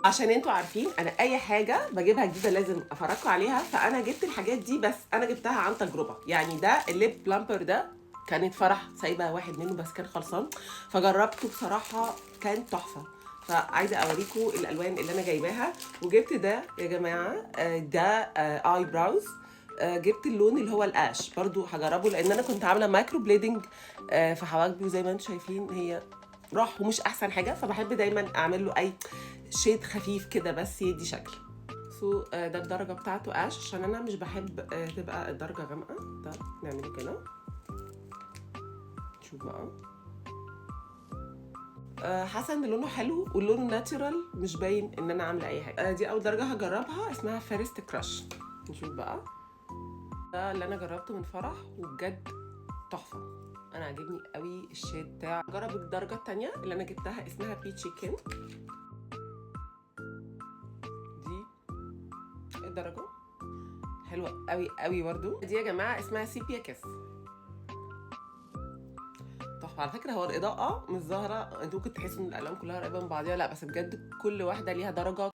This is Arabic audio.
عشان انتوا عارفين انا اي حاجه بجيبها جديده لازم افرجكم عليها، فانا جبت الحاجات دي بس انا جبتها عن تجربه. يعني ده الليب بلامبر ده كانت فرح سايبه واحد منه بس كان خلصان، فجربته بصراحه كان تحفه. فعايزه اوريكم الالوان اللي انا جايباها. وجبت ده يا جماعه، ده اي براوز. جبت اللون اللي هو الاش برضو هجربه، لان انا كنت عامله مايكرو بليدنج في حواجبي، وزي ما انتم شايفين هي راح ومش احسن حاجه، فبحب دايما اعمل له اي شيد خفيف كده بس يدي شكل. ده الدرجه بتاعته اش، عشان انا مش بحب تبقى الدرجه غامقه. ده نعمله كده، شوف بقى. حاسه ان لونه حلو ولونه ناتشرال، مش باين ان انا عامله اي حاجه. دي اول درجه هجربها، اسمها فيرست كراش. نشوف بقى. ده اللي انا جربته من فرح وبجد تحفه، انا عاجبني قوي الشيد بتاعه. جرب الدرجه الثانيه اللي انا جبتها، اسمها بيتشي كين. دي الدرجه حلوه قوي قوي برضو. دي يا جماعه اسمها سيبيا كيس، تحفه. على فكره هو الاضاءه مش ظاهره، انتوا ممكن تحسوا ان الالوان كلها قريبه من بعضيها، لا بس بجد كل واحده ليها درجه